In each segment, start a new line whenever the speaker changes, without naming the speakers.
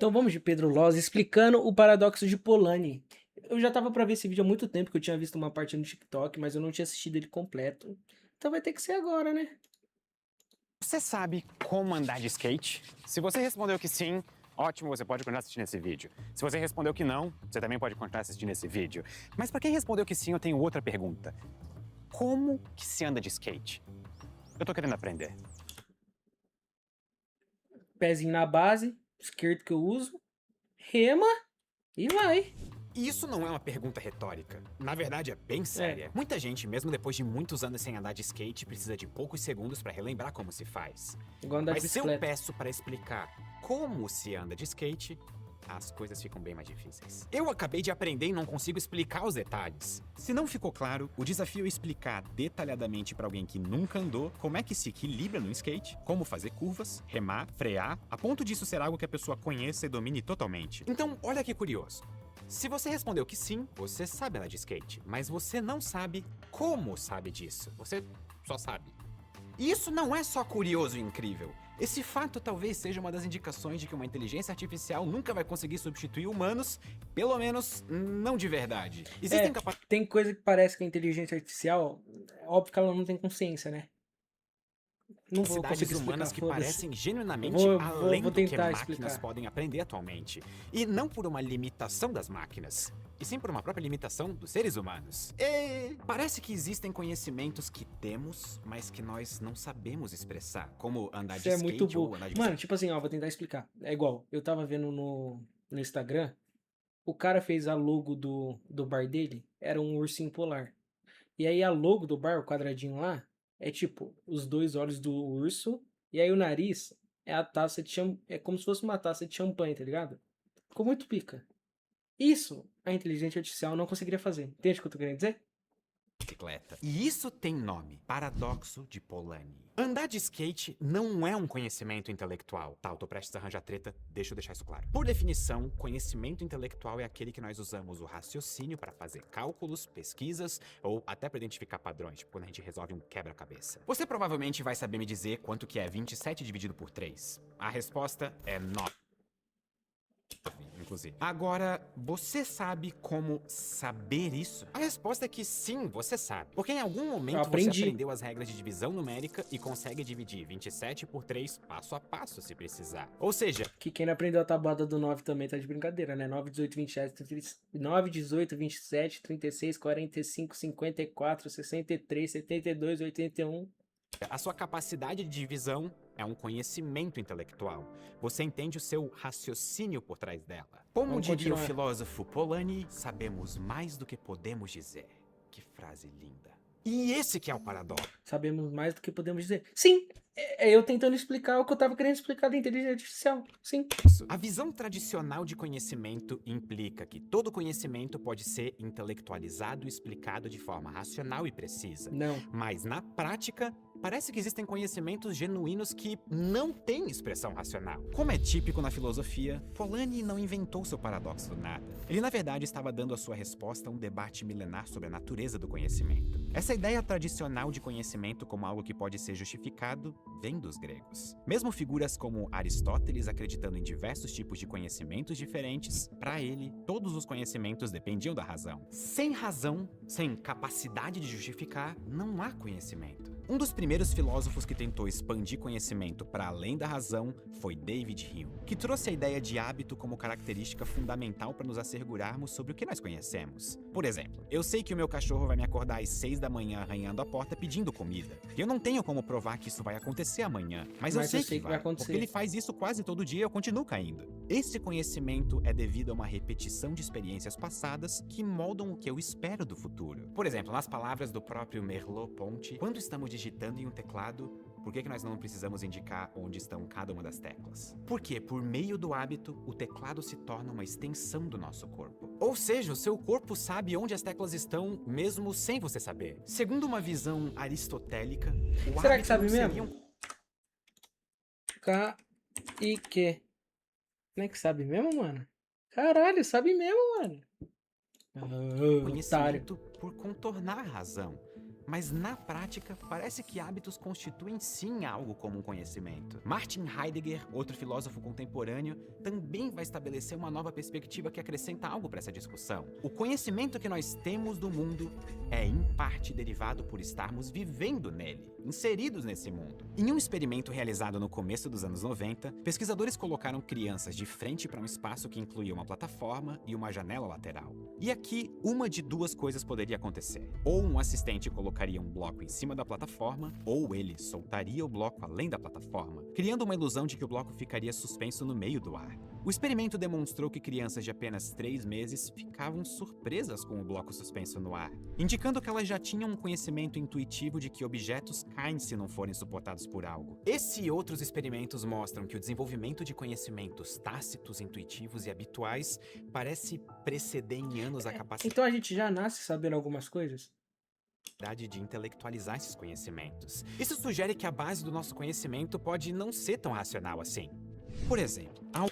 Então vamos de Pedro Loz explicando o paradoxo de Polanyi. Eu já tava pra ver esse vídeo há muito tempo, que eu tinha visto uma parte no TikTok, mas eu não tinha assistido ele completo. Então vai ter que ser agora, né?
Você sabe como andar de skate? Se você respondeu que sim, ótimo, você pode continuar assistindo esse vídeo. Se você respondeu que não, você também pode continuar assistindo esse vídeo. Mas para quem respondeu que sim, eu tenho outra pergunta. Como que se anda de skate? Eu tô querendo aprender.
Pezinho na base, esquerdo que eu uso, rema e vai.
Isso não é uma pergunta retórica. Na verdade, é bem séria. Muita gente, mesmo depois de muitos anos sem andar de skate, precisa de poucos segundos para relembrar como se faz.
Igual andar de
Mas se eu
bicicleta.
peço para explicar como se anda de skate, as coisas ficam bem mais difíceis. Eu acabei de aprender e não consigo explicar os detalhes. Se não ficou claro, o desafio é explicar detalhadamente para alguém que nunca andou como é que se equilibra no skate, como fazer curvas, remar, frear, a ponto disso ser algo que a pessoa conheça e domine totalmente. Então, olha que curioso. Se você respondeu que sim, você sabe andar de skate, mas você não sabe como sabe disso. Você só sabe. E isso não é só curioso e incrível. Esse fato talvez seja uma das indicações de que uma inteligência artificial nunca vai conseguir substituir humanos, pelo menos não de verdade. Existem capacidades.
Tem coisa que parece que a inteligência artificial, óbvio que ela não tem consciência, né? Não vou conseguir explicar,
Humanas que
foda-se.
parecem genuinamente
Vou
além do que
tentar
máquinas
explicar.
podem aprender atualmente. E não por uma limitação das máquinas, e sim por uma própria limitação dos seres humanos. E parece que existem conhecimentos que temos, mas que nós não sabemos expressar, como andar
Isso
de
é muito
skate ou
burro.
andar de
Mano,
bicicleta.
tipo assim, ó, vou tentar explicar. É igual, eu tava vendo no Instagram, o cara fez a logo do bar dele, era um ursinho polar. E aí a logo do bar, o quadradinho lá, é tipo, os dois olhos do urso, e aí o nariz é a taça de champanhe, é como se fosse uma taça de champanhe, tá ligado? Ficou muito pica. Isso a inteligência artificial não conseguiria fazer. Entende o que eu tô querendo dizer?
E isso tem nome: paradoxo de Polanyi. Andar de skate não é um conhecimento intelectual. Tá, eu tô prestes a arranjar treta, deixa eu deixar isso claro. Por definição, conhecimento intelectual é aquele que nós usamos o raciocínio para fazer cálculos, pesquisas ou até para identificar padrões, tipo quando a gente resolve um quebra-cabeça. Você provavelmente vai saber me dizer quanto que é 27 dividido por 3. A resposta é 9. Inclusive. Agora, você sabe como saber isso? A resposta é que sim, você sabe. Porque em algum
Eu
momento você
aprendi.
aprendeu as regras de divisão numérica e consegue dividir 27 por 3 passo a passo se precisar. Ou seja,
Que quem não aprendeu a tabuada do 9 também tá de brincadeira, né? 9, 18, 27, 9, 18, 27, 36, 45, 54, 63, 72, 81.
a sua capacidade de divisão é um conhecimento intelectual. Você entende o seu raciocínio por trás dela. Como
Vamos
diria o
continuar.
filósofo Polanyi, sabemos mais do que podemos dizer. Que frase linda. E esse que é o paradoxo.
Sabemos mais do que podemos dizer. Sim, é eu tentando explicar o que eu tava querendo explicar da inteligência artificial. Sim.
A visão tradicional de conhecimento implica que todo conhecimento pode ser intelectualizado e explicado de forma racional e precisa.
Não.
Mas na prática, parece que existem conhecimentos genuínos que não têm expressão racional. Como é típico na filosofia, Polanyi não inventou seu paradoxo do nada. Ele, na verdade, estava dando a sua resposta a um debate milenar sobre a natureza do conhecimento. Essa ideia tradicional de conhecimento como algo que pode ser justificado vem dos gregos. Mesmo figuras como Aristóteles acreditando em diversos tipos de conhecimentos diferentes, para ele, todos os conhecimentos dependiam da razão. Sem razão, sem capacidade de justificar, não há conhecimento. Um dos primeiros filósofos que tentou expandir conhecimento para além da razão foi David Hume, que trouxe a ideia de hábito como característica fundamental para nos assegurarmos sobre o que nós conhecemos. Por exemplo, eu sei que o meu cachorro vai me acordar às 6 da manhã arranhando a porta pedindo comida. Eu não tenho como provar que isso vai acontecer amanhã, mas eu sei que vai
acontecer.
porque ele faz isso quase todo dia e eu continuo caindo. Esse conhecimento é devido a uma repetição de experiências passadas que moldam o que eu espero do futuro. Por exemplo, nas palavras do próprio Merleau-Ponty, quando estamos digitando em um teclado, por que nós não precisamos indicar onde estão cada uma das teclas? Porque, por meio do hábito, o teclado se torna uma extensão do nosso corpo. Ou seja, o seu corpo sabe onde as teclas estão, mesmo sem você saber. Segundo uma visão aristotélica, o
Será
hábito
que sabe
não
mesmo?
seria um...
K e Q. Como é que sabe mesmo, mano? Caralho, sabe mesmo, mano. Otário.
conhecimento por contornar a razão. mas na prática parece que hábitos constituem sim algo como um conhecimento. Martin Heidegger, outro filósofo contemporâneo, também vai estabelecer uma nova perspectiva que acrescenta algo para essa discussão. O conhecimento que nós temos do mundo é em parte derivado por estarmos vivendo nele, inseridos nesse mundo. Em um experimento realizado no começo dos anos 90, pesquisadores colocaram crianças de frente para um espaço que incluía uma plataforma e uma janela lateral. E aqui, uma de duas coisas poderia acontecer. Ou um assistente colocaria um bloco em cima da plataforma, ou ele soltaria o bloco além da plataforma, criando uma ilusão de que o bloco ficaria suspenso no meio do ar. O experimento demonstrou que crianças de apenas 3 meses ficavam surpresas com o bloco suspenso no ar, indicando que elas já tinham um conhecimento intuitivo de que objetos caem se não forem suportados por algo. Esse e outros experimentos mostram que o desenvolvimento de conhecimentos tácitos, intuitivos e habituais parece preceder em anos a capacidade
Então a gente já nasce sabendo algumas coisas?
de intelectualizar esses conhecimentos. Isso sugere que a base do nosso conhecimento pode não ser tão racional assim. Por exemplo, há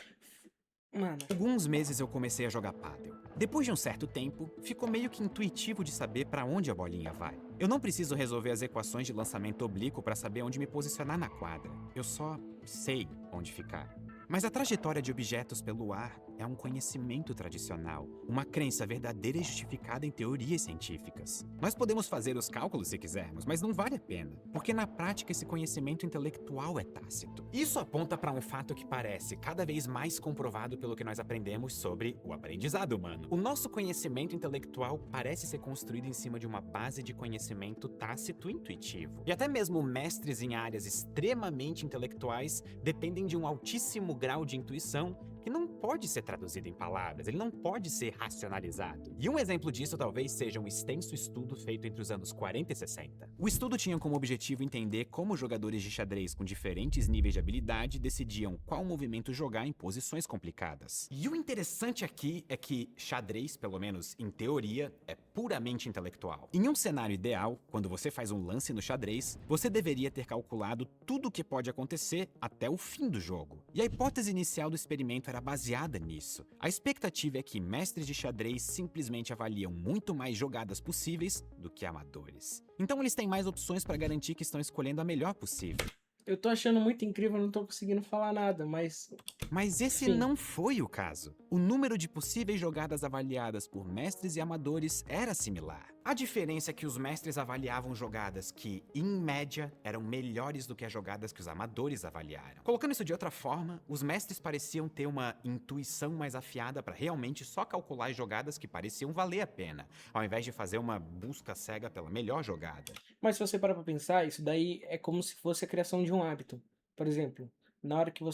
Mano,
alguns meses eu comecei a jogar pádel. Depois de um certo tempo, ficou meio que intuitivo de saber para onde a bolinha vai. Eu não preciso resolver as equações de lançamento oblíquo para saber onde me posicionar na quadra. Eu só sei onde ficar. Mas a trajetória de objetos pelo ar é um conhecimento tradicional, uma crença verdadeira e justificada em teorias científicas. Nós podemos fazer os cálculos se quisermos, mas não vale a pena, porque na prática esse conhecimento intelectual é tácito. Isso aponta para um fato que parece cada vez mais comprovado pelo que nós aprendemos sobre o aprendizado humano. O nosso conhecimento intelectual parece ser construído em cima de uma base de conhecimento tácito e intuitivo. E até mesmo mestres em áreas extremamente intelectuais dependem de um altíssimo grau de intuição que não pode ser traduzido em palavras, ele não pode ser racionalizado. E um exemplo disso talvez seja um extenso estudo feito entre os anos 40 e 60. O estudo tinha como objetivo entender como jogadores de xadrez com diferentes níveis de habilidade decidiam qual movimento jogar em posições complicadas. E o interessante aqui é que xadrez, pelo menos em teoria, é puramente intelectual. Em um cenário ideal, quando você faz um lance no xadrez, você deveria ter calculado tudo o que pode acontecer até o fim do jogo. E a hipótese inicial do experimento era baseada nisso. A expectativa é que mestres de xadrez simplesmente avaliam muito mais jogadas possíveis do que amadores. Então eles têm mais opções para garantir que estão escolhendo a melhor possível.
eu tô achando muito incrível, não tô conseguindo falar nada, mas
Mas esse
Sim.
não foi o caso. O número de possíveis jogadas avaliadas por mestres e amadores era similar. A diferença é que os mestres avaliavam jogadas que, em média, eram melhores do que as jogadas que os amadores avaliaram. Colocando isso de outra forma, os mestres pareciam ter uma intuição mais afiada para realmente só calcular as jogadas que pareciam valer a pena, ao invés de fazer uma busca cega pela melhor jogada.
Mas se você parar pra pensar, isso daí é como se fosse a criação de um hábito. Por exemplo, na hora que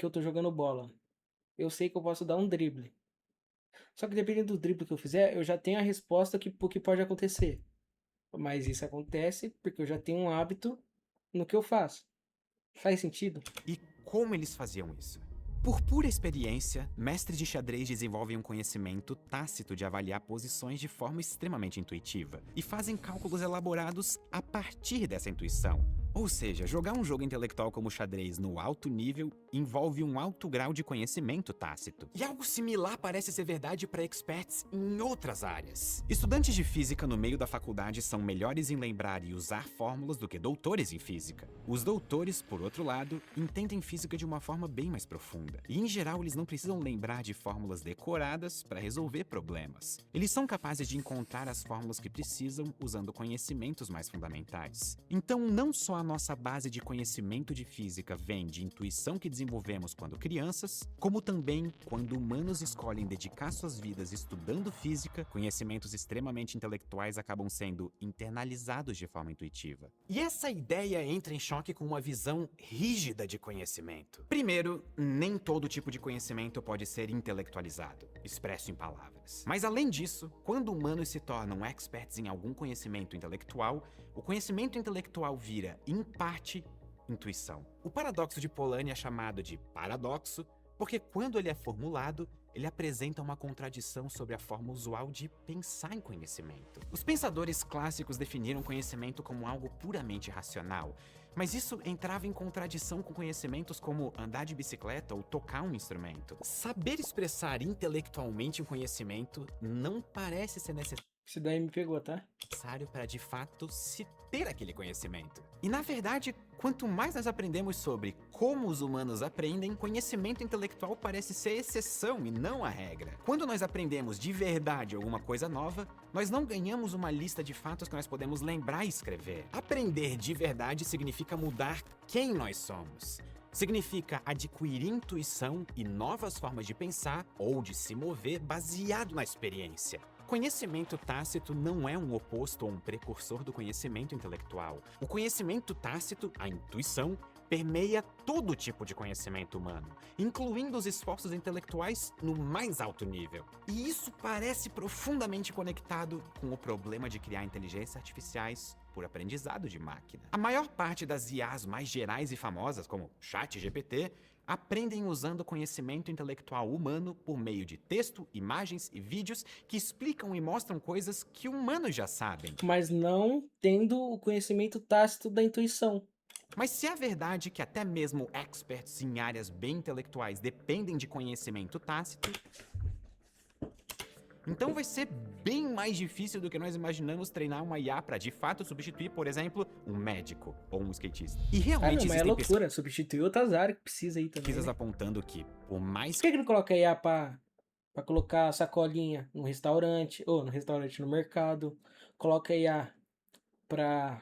eu tô jogando bola, eu sei que eu posso dar um drible. Só que dependendo do drible que eu fizer, eu já tenho a resposta pro que pode acontecer. Mas isso acontece porque eu já tenho um hábito no que eu faço. Faz sentido?
E como eles faziam isso? Por pura experiência, mestres de xadrez desenvolvem um conhecimento tácito de avaliar posições de forma extremamente intuitiva e fazem cálculos elaborados a partir dessa intuição. Ou seja, jogar um jogo intelectual como xadrez no alto nível envolve um alto grau de conhecimento tácito. E algo similar parece ser verdade para experts em outras áreas. Estudantes de física no meio da faculdade são melhores em lembrar e usar fórmulas do que doutores em física. Os doutores, por outro lado, entendem física de uma forma bem mais profunda. E, em geral, eles não precisam lembrar de fórmulas decoradas para resolver problemas. Eles são capazes de encontrar as fórmulas que precisam usando conhecimentos mais fundamentais. Então, não só a nossa base de conhecimento de física vem de intuição que desenvolvemos quando crianças, como também quando humanos escolhem dedicar suas vidas estudando física, conhecimentos extremamente intelectuais acabam sendo internalizados de forma intuitiva. E essa ideia entra em choque com uma visão rígida de conhecimento. Primeiro, nem todo tipo de conhecimento pode ser intelectualizado, expresso em palavras. Mas além disso, quando humanos se tornam experts em algum conhecimento intelectual, o conhecimento intelectual vira, em parte, intuição. O paradoxo de Polanyi é chamado de paradoxo porque quando ele é formulado, ele apresenta uma contradição sobre a forma usual de pensar em conhecimento. Os pensadores clássicos definiram conhecimento como algo puramente racional, mas isso entrava em contradição com conhecimentos como andar de bicicleta ou tocar um instrumento. Saber expressar intelectualmente um conhecimento não parece ser necessário.
Isso daí me pegou, tá?
Necessário para de fato se ter aquele conhecimento. E na verdade, quanto mais nós aprendemos sobre como os humanos aprendem, conhecimento intelectual parece ser exceção e não a regra. Quando nós aprendemos de verdade alguma coisa nova, nós não ganhamos uma lista de fatos que nós podemos lembrar e escrever. Aprender de verdade significa mudar quem nós somos. Significa adquirir intuição e novas formas de pensar ou de se mover baseado na experiência. Conhecimento tácito não é um oposto ou um precursor do conhecimento intelectual. O conhecimento tácito, a intuição, permeia todo tipo de conhecimento humano, incluindo os esforços intelectuais no mais alto nível. E isso parece profundamente conectado com o problema de criar inteligências artificiais por aprendizado de máquina. A maior parte das IAs mais gerais e famosas, como ChatGPT, aprendem usando conhecimento intelectual humano por meio de texto, imagens e vídeos que explicam e mostram coisas que humanos já sabem.
Mas não tendo o conhecimento tácito da intuição.
Mas se é verdade que até mesmo experts em áreas bem intelectuais dependem de conhecimento tácito, então vai ser bem mais difícil do que nós imaginamos treinar uma IA para de fato substituir, por exemplo, um médico ou um skatista. E
Ah,
realmente
não, mas é
existem
loucura. Substituir outras áreas que precisa aí também,
pesquisas
né?
apontando que, por mais
Por que não coloca IA pra colocar sacolinha no restaurante, ou no restaurante no mercado? Coloca IA pra...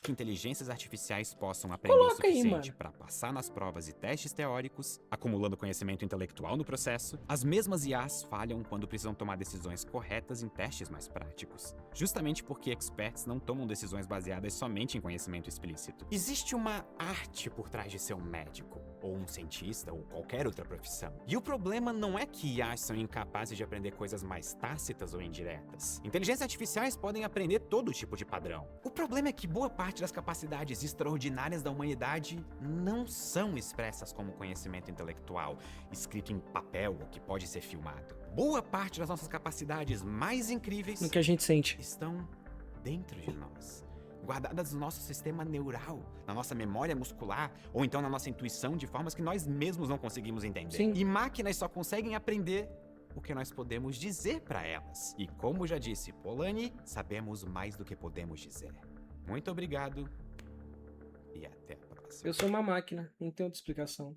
que inteligências artificiais possam aprender o
Coloca aí,
suficiente
mano.
para passar nas provas e testes teóricos, acumulando conhecimento intelectual no processo, as mesmas IAs falham quando precisam tomar decisões corretas em testes mais práticos, justamente porque experts não tomam decisões baseadas somente em conhecimento explícito. Existe uma arte por trás de ser um médico, ou um cientista, ou qualquer outra profissão. E o problema não é que IAs são incapazes de aprender coisas mais tácitas ou indiretas. Inteligências artificiais podem aprender todo tipo de padrão. O problema é que boa parte das capacidades extraordinárias da humanidade não são expressas como conhecimento intelectual, escrito em papel ou que pode ser filmado. Boa parte das nossas capacidades mais incríveis
No que a gente sente.
estão dentro de nós, guardadas no nosso sistema neural, na nossa memória muscular, ou então na nossa intuição de formas que nós mesmos não conseguimos entender.
Sim.
E máquinas só conseguem aprender o que nós podemos dizer para elas. E como já disse Polanyi, sabemos mais do que podemos dizer. Muito obrigado e até a próxima.
Eu sou uma máquina, não tem outra explicação.